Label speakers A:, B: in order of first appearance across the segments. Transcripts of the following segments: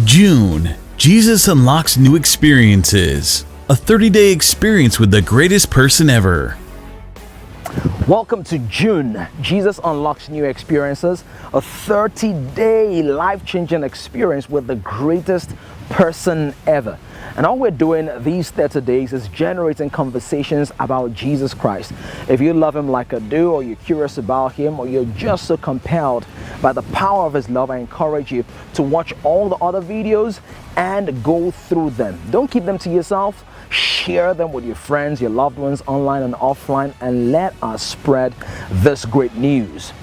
A: June, Jesus unlocks new experiences. A 30-day experience with the greatest person ever.
B: Welcome to June. Jesus unlocks new experiences. A 30-day life-changing experience with the greatest person ever. And all we're doing these 30 days is generating conversations about Jesus Christ. If you love him like I do, or you're curious about him, or you're just so compelled by the power of his love, I encourage you to watch all the other videos and go through them. Don't keep them to yourself. Share them with your friends, your loved ones, online and offline, and let us spread this great news.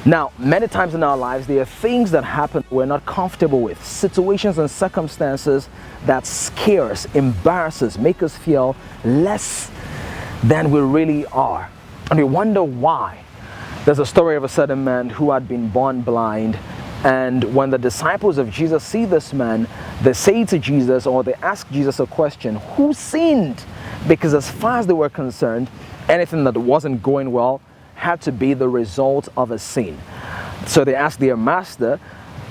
B: Now, many times in our lives, there are things that happen we're not comfortable with, situations and circumstances that scare us, embarrass us, make us feel less than we really are. And we wonder why. There's a story of a certain man who had been born blind, and when the disciples of Jesus see this man, they say to Jesus, or they ask Jesus a question, who sinned? Because as far as they were concerned, anything that wasn't going well had to be the result of a sin. So they asked their master,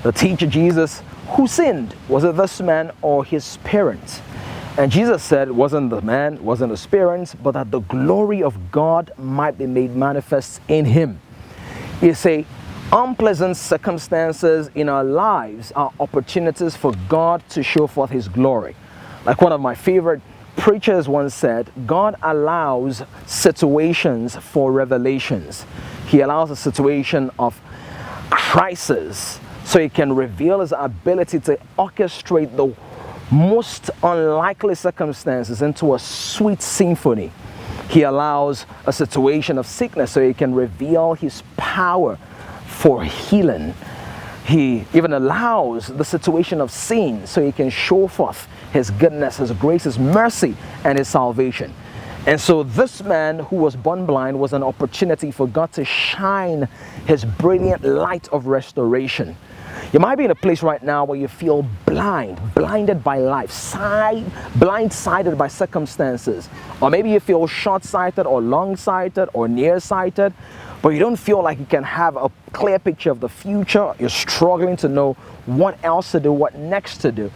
B: the teacher Jesus, who sinned? Was it this man or his parents? And Jesus said it wasn't the man, wasn't his parents, but that the glory of God might be made manifest in him. You see, unpleasant circumstances in our lives are opportunities for God to show forth his glory. Like one of my favorite preachers once said, God allows situations for revelations. He allows a situation of crisis so he can reveal his ability to orchestrate the most unlikely circumstances into a sweet symphony. He allows a situation of sickness so he can reveal his power for healing. He even allows the situation of sin so he can show forth his goodness, his grace, his mercy, and his salvation. And so this man who was born blind was an opportunity for God to shine his brilliant light of restoration. You might be in a place right now where you feel blinded by life, blindsided by circumstances. Or maybe you feel short-sighted or long-sighted or nearsighted, but you don't feel like you can have a clear picture of the future. You're struggling to know what else to do, what next to do.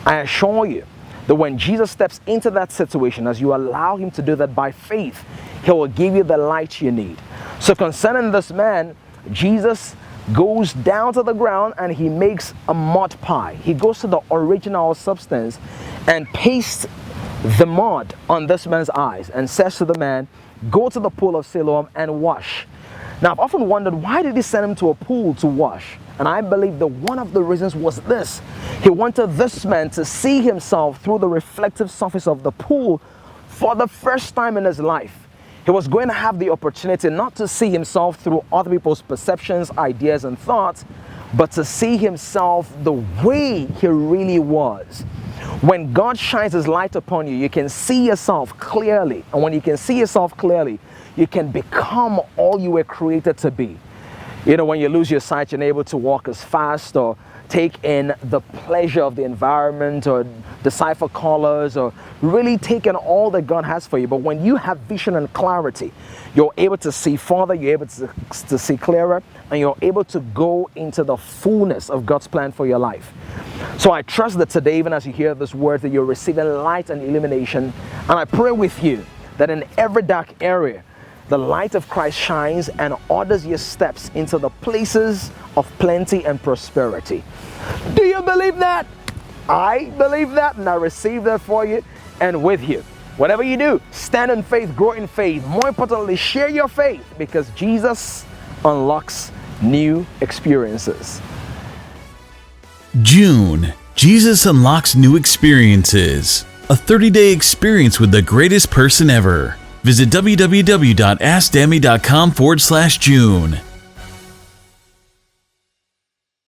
B: I assure you that when Jesus steps into that situation, as you allow him to do that by faith, he will give you the light you need. So concerning this man, Jesus goes down to the ground and he makes a mud pie. He goes to the original substance and pastes the mud on this man's eyes and says to the man, go to the pool of Siloam and wash. Now, I've often wondered, why did he send him to a pool to wash? And I believe that one of the reasons was this. He wanted this man to see himself through the reflective surface of the pool for the first time in his life. He was going to have the opportunity not to see himself through other people's perceptions, ideas, and thoughts, but to see himself the way he really was. When God shines his light upon you, you can see yourself clearly. And when you can see yourself clearly, you can become all you were created to be. You know, when you lose your sight, you're not able to walk as fast or take in the pleasure of the environment or decipher colors or really take in all that God has for you. But when you have vision and clarity, you're able to see farther, you're able to see clearer, and you're able to go into the fullness of God's plan for your life. So I trust that today, even as you hear this word, that you're receiving light and illumination. And I pray with you that in every dark area, the light of Christ shines and orders your steps into the places of plenty and prosperity. Do you believe that? I believe that, and I receive that for you and with you. Whatever you do, stand in faith, grow in faith. More importantly, share your faith, because Jesus unlocks new experiences.
A: June, Jesus unlocks new experiences. A 30-day experience with the greatest person ever. Visit www.askdammy.com/June.